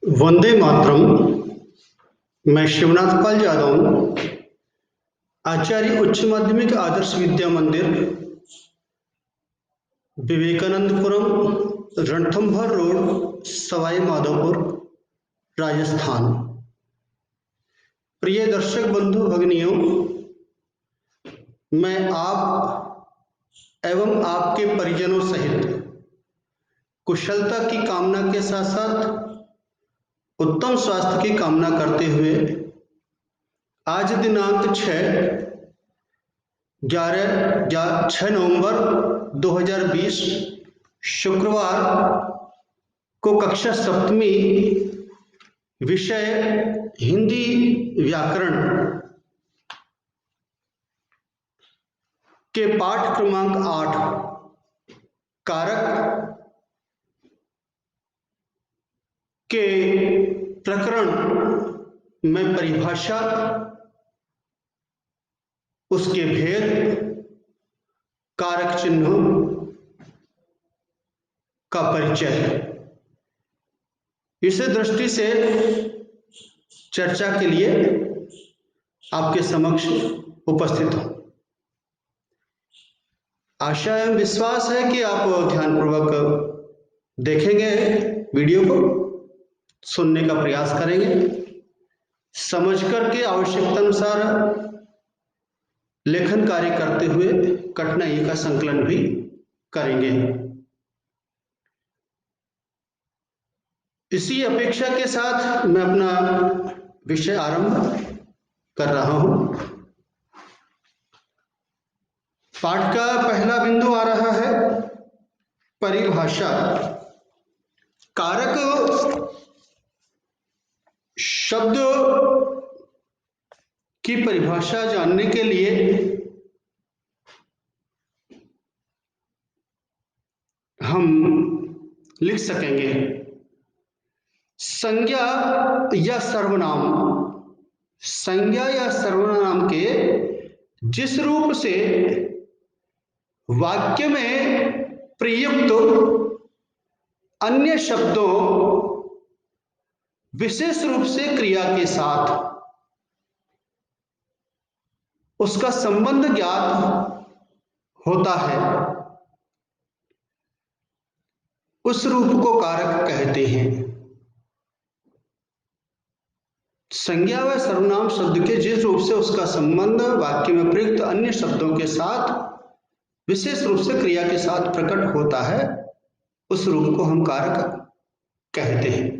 वंदे मातरम। मैं शिवनाथ पाल जादव, आचार्य उच्च माध्यमिक आदर्श विद्या मंदिर, विवेकानंदपुरम, रणथंभौर रोड, सवाई माधोपुर, राजस्थान। प्रिय दर्शक बंधु भगिनियों, मैं आप एवं आपके परिजनों सहित कुशलता की कामना के साथ साथ उत्तम स्वास्थ्य की कामना करते हुए आज दिनांक 6 नवंबर 2020 शुक्रवार को कक्षा सप्तमी विषय हिंदी व्याकरण के पाठ क्रमांक 8 कारक के प्रकरण में परिभाषा, उसके भेद, कारक चिन्हों का परिचय, इस दृष्टि से चर्चा के लिए आपके समक्ष उपस्थित हूं। आशा एवं विश्वास है कि आप ध्यानपूर्वक देखेंगे, वीडियो को सुनने का प्रयास करेंगे, समझ करके आवश्यकता अनुसार लेखन कार्य करते हुए कठिनाई का संकलन भी करेंगे। इसी अपेक्षा के साथ मैं अपना विषय आरंभ कर रहा हूं। पाठ का पहला बिंदु आ रहा है परिभाषा। कारक शब्द की परिभाषा जानने के लिए हम लिख सकेंगे संज्ञा या सर्वनाम। संज्ञा या सर्वनाम के जिस रूप से वाक्य में प्रयुक्त अन्य शब्दों विशेष रूप से क्रिया के साथ उसका संबंध ज्ञात होता है, उस रूप को कारक कहते हैं। संज्ञा व सर्वनाम शब्द के जिस रूप से उसका संबंध वाक्य में प्रयुक्त अन्य शब्दों के साथ विशेष रूप से क्रिया के साथ प्रकट होता है, उस रूप को हम कारक कहते हैं।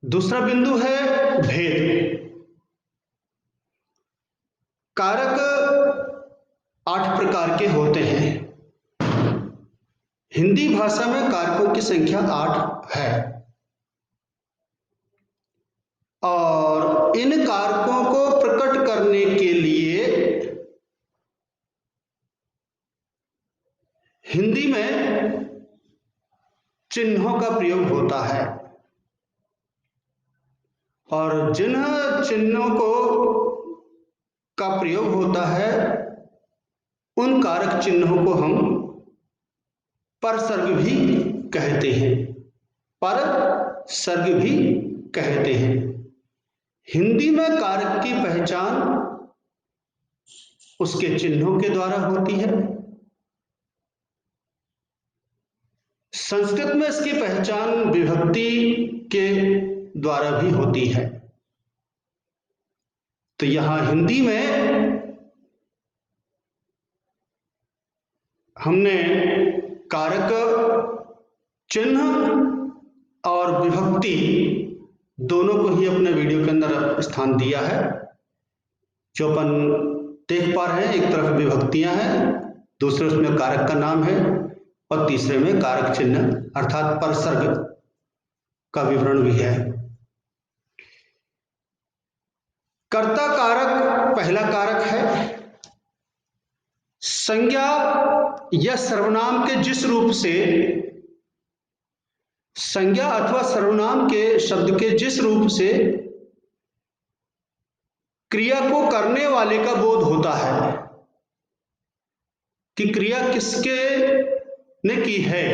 दूसरा बिंदु है भेद। कारक 8 प्रकार के होते हैं। हिंदी भाषा में कारकों की संख्या 8 है और इन कारकों को प्रकट करने के लिए हिंदी में चिन्हों का प्रयोग होता है और जिन चिन्हों का प्रयोग होता है उन कारक चिन्हों को हम परसर्ग भी कहते हैं। परसर्ग भी कहते हैं। हिंदी में कारक की पहचान उसके चिन्हों के द्वारा होती है। संस्कृत में इसकी पहचान विभक्ति के द्वारा भी होती है। तो यहां हिंदी में हमने कारक चिन्ह और विभक्ति दोनों को ही अपने वीडियो के अंदर स्थान दिया है। जो अपन देख पा रहे हैं, एक तरफ विभक्तियां हैं, दूसरे उसमें कारक का नाम है और तीसरे में कारक चिन्ह अर्थात परसर्ग का विवरण भी है। कर्ता कारक पहला कारक है। संज्ञा या सर्वनाम के जिस रूप से संज्ञा अथवा सर्वनाम के शब्द के जिस रूप से क्रिया को करने वाले का बोध होता है, कि क्रिया किसके ने की है,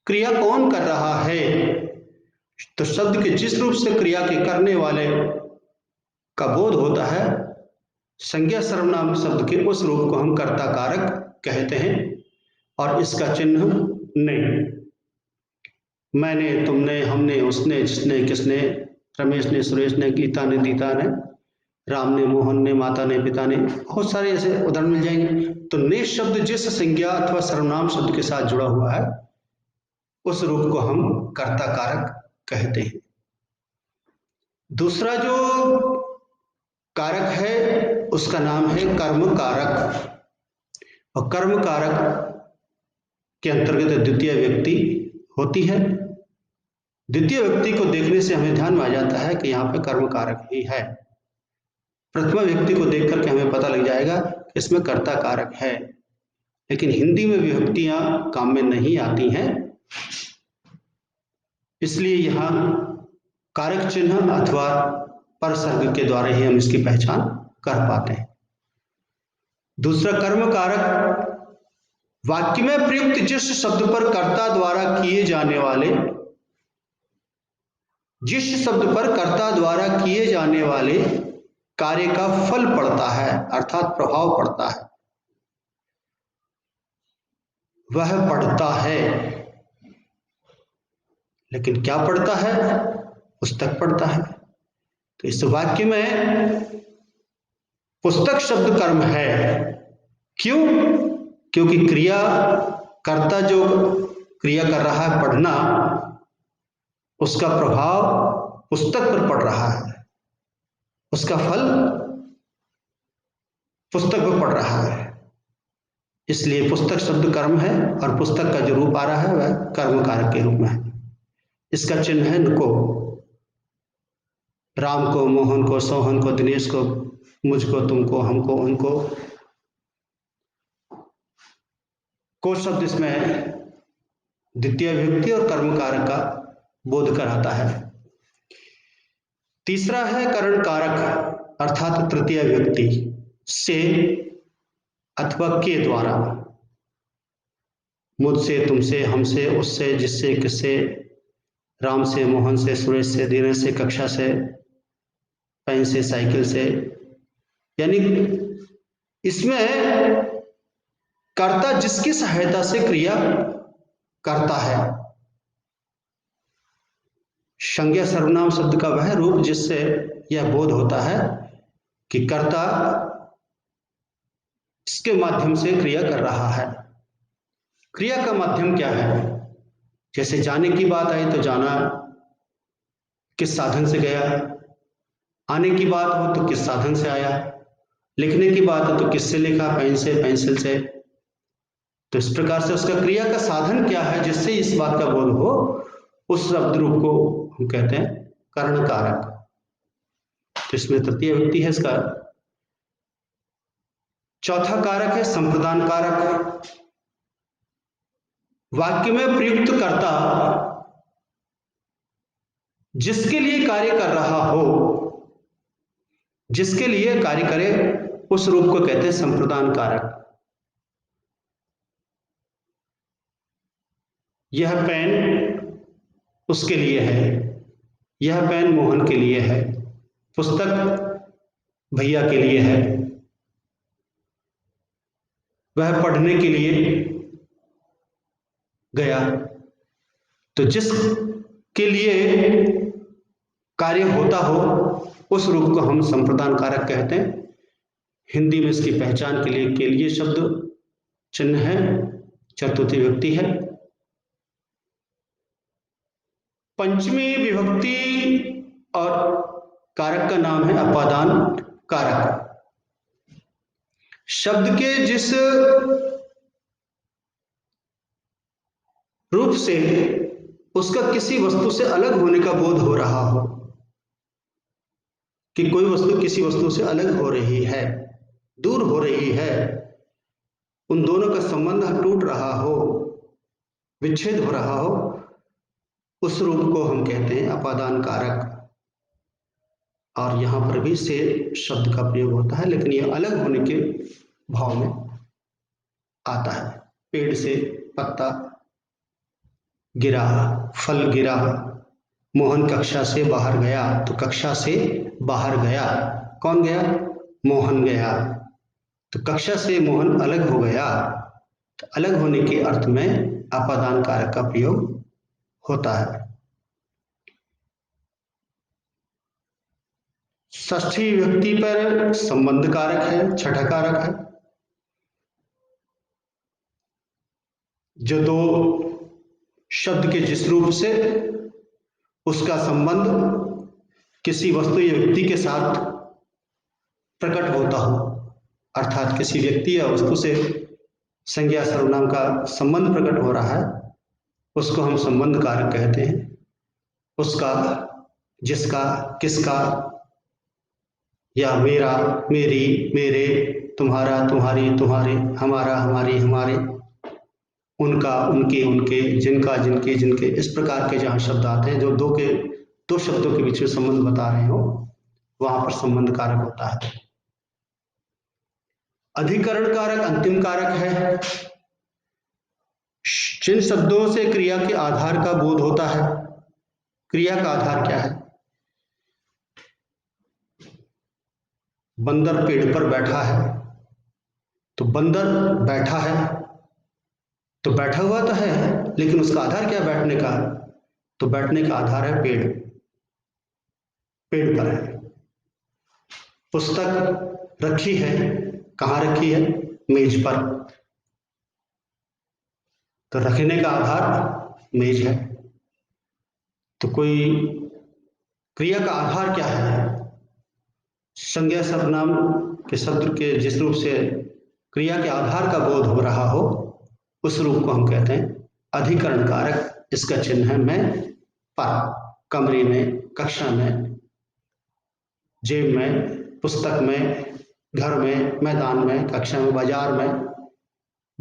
क्रिया कौन कर रहा है। तो शब्द के जिस रूप से क्रिया के करने वाले का बोध होता है, संज्ञा सर्वनाम शब्द के उस रूप को हम कर्ता कारक कहते हैं। और इसका चिन्ह नहीं। मैंने, तुमने, हमने, उसने, जिसने, किसने, रमेश ने, सुरेश ने, गीता ने, दीता ने, राम ने, मोहन ने, माता ने, पिता ने, बहुत सारे ऐसे उदाहरण मिल जाएंगे। तो ने शब्द जिस संज्ञा अथवा सर्वनाम शब्द के साथ जुड़ा हुआ है, उस रूप को हम कर्ता कारक कहते हैं। दूसरा जो कारक है उसका नाम है कर्म कारक। और कर्म कारक के अंतर्गत द्वितीय व्यक्ति होती है। द्वितीय व्यक्ति को देखने से हमें ध्यान में आ जाता है कि यहाँ पे कर्म कारक ही है। प्रथमा व्यक्ति को देख करके हमें पता लग जाएगा कि इसमें कर्ता कारक है। लेकिन हिंदी में विभक्तियां काम में नहीं आती हैं, इसलिए यहाँ कारक चिन्ह अथवा परसर्ग के द्वारा ही हम इसकी पहचान कर पाते हैं। दूसरा कर्म कारक, वाक्य में प्रयुक्त जिस शब्द पर कर्ता द्वारा किए जाने वाले, जिस शब्द पर कर्ता द्वारा किए जाने वाले कार्य का फल पड़ता है अर्थात प्रभाव पड़ता है, वह पढ़ता है। लेकिन क्या पढ़ता है? पुस्तक पढ़ता है। तो इस वाक्य में पुस्तक शब्द कर्म है। क्यों? क्योंकि क्रिया, कर्ता जो क्रिया कर रहा है पढ़ना, उसका प्रभाव पुस्तक पर पड़ रहा है, उसका फल पुस्तक पर पड़ रहा है। इसलिए पुस्तक शब्द कर्म है और पुस्तक का जो रूप आ रहा है वह कर्म कारक के रूप में है। इसका चिन्ह है नको। राम को, मोहन को, सोहन को, दिनेश को, मुझको, तुमको, हमको, उनको, को शब्द इसमें द्वितीय विभक्ति और कर्म कारक का बोध कराता है। तीसरा है करण कारक अर्थात तृतीय व्यक्ति से अथवा के द्वारा। मुझसे, तुमसे, हमसे, उससे, जिससे, किससे, राम से, मोहन से, सुरेश से, दिनेश से, कक्षा से, पेन से, साइकिल से, यानी इसमें कर्ता जिसकी सहायता से क्रिया करता है। संज्ञा सर्वनाम शब्द का वह रूप जिससे यह बोध होता है कि कर्ता इसके माध्यम से क्रिया कर रहा है। क्रिया का माध्यम क्या है? जैसे जाने की बात आई तो जाना किस साधन से गया, आने की बात हो तो किस साधन से आया, लिखने की बात हो तो किससे लिखा, पेन से, पेंसिल से। तो इस प्रकार से उसका क्रिया का साधन क्या है जिससे इस बात का बोध हो, उस शब्द रूप को हम कहते हैं करण कारक। तो इसमें तृतीय व्यक्ति है इसका। चौथा कारक है संप्रदान कारक। वाक्य में प्रयुक्त कर्ता जिसके लिए कार्य कर रहा हो, जिसके लिए कार्य करे, उस रूप को कहते हैं संप्रदान कारक। यह पेन उसके लिए है, यह पेन मोहन के लिए है, पुस्तक भैया के लिए है, वह पढ़ने के लिए गया। तो जिसके लिए कार्य होता हो उस रूप को हम संप्रदान कारक कहते हैं। हिंदी में इसकी पहचान के लिए शब्द चिन्ह है, चतुर्थी व्यक्ति है। पंचमी विभक्ति और कारक का नाम है अपादान कारक। शब्द के जिस रूप से उसका किसी वस्तु से अलग होने का बोध हो रहा हो, कि कोई वस्तु किसी वस्तु से अलग हो रही है, दूर हो रही है, उन दोनों का संबंध टूट रहा हो, विच्छेद हो रहा हो, उस रूप को हम कहते हैं अपादान कारक। और यहां पर भी से शब्द का प्रयोग होता है, लेकिन यह अलग होने के भाव में आता है। पेड़ से पत्ता गिरा, फल गिरा, मोहन कक्षा से बाहर गया, तो कक्षा से बाहर गया, कौन गया? मोहन गया। तो कक्षा से मोहन अलग हो गया, तो अलग होने के अर्थ में अपादान कारक का प्रयोग होता है। षष्ठी विभक्ति पर संबंध कारक है, छठा कारक है। जो दो शब्द के जिस रूप से उसका संबंध किसी वस्तु या व्यक्ति के साथ प्रकट होता हो, अर्थात किसी व्यक्ति या वस्तु से संज्ञा सर्वनाम का संबंध प्रकट हो रहा है, उसको हम संबंध कारक कहते हैं। उसका, जिसका, किसका, या मेरा, मेरी, मेरे, तुम्हारा, तुम्हारी, तुम्हारे, हमारा, हमारी, हमारे, उनका, उनके, उनके, जिनका, जिनके, जिनके, इस प्रकार के जहाँ शब्द आते हैं जो दो शब्दों के बीच में संबंध बता रहे हो, वहां पर संबंध कारक होता है। अधिकरण कारक अंतिम कारक है। जिन शब्दों से क्रिया के आधार का बोध होता है। क्रिया का आधार क्या है? बंदर पेड़ पर बैठा है, तो बंदर बैठा है, तो बैठा हुआ तो है, लेकिन उसका आधार क्या बैठने का? तो बैठने का आधार है पेड़, पेड़ पर है। पुस्तक रखी है, कहाँ रखी है? मेज पर, तो रखने का आधार मेज है। तो कोई क्रिया का आधार क्या है? संज्ञा सर्वनाम के शब्द के जिस रूप से क्रिया के आधार का बोध हो रहा हो, उस रूप को हम कहते हैं अधिकरण कारक। इसका चिन्ह है मैं, पर, कमरे में, कक्षा में, जेब में, पुस्तक में, घर में, मैदान में, कक्षा में, बाजार में,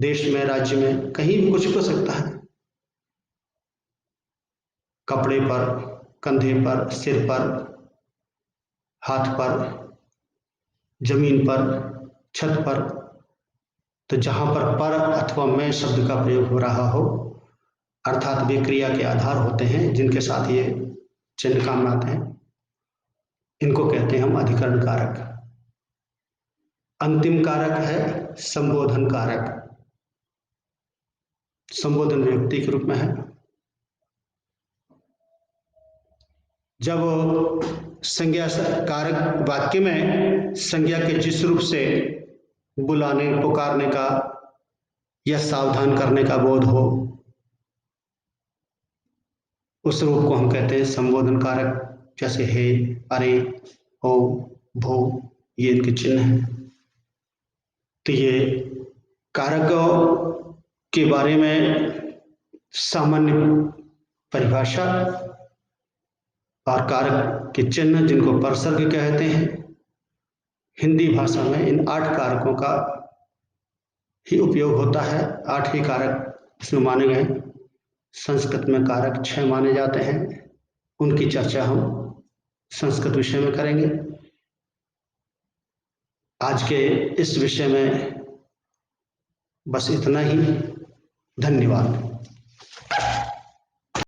देश में, राज्य में, कहीं भी कुछ भी हो सकता है। कपड़े पर, कंधे पर, सिर पर, हाथ पर, जमीन पर, छत पर, तो जहां पर अथवा मैं शब्द का प्रयोग हो रहा हो, अर्थात वे क्रिया के आधार होते हैं जिनके साथ ये चिन्ह काम में आते हैं, इनको कहते हैं हम अधिकरण कारक। अंतिम कारक है संबोधन कारक। संबोधन व्यक्ति के रूप में है। जब संज्ञा कारक वाक्य में संज्ञा के जिस रूप से बुलाने, पुकारने का या सावधान करने का बोध हो, उस रूप को हम कहते हैं संबोधन कारक। जैसे हे, अरे, हो, भो, ये इनके चिन्ह हैं। तो ये कारकों के बारे में सामान्य परिभाषा और कारक के चिन्ह जिनको परसर्ग कहते हैं। हिंदी भाषा में इन 8 कारकों का ही उपयोग होता है। 8 ही कारक इसमें माने गए। संस्कृत में कारक 6 माने जाते हैं, उनकी चर्चा हम संस्कृत विषय में करेंगे। आज के इस विषय में बस इतना ही। धन्यवाद।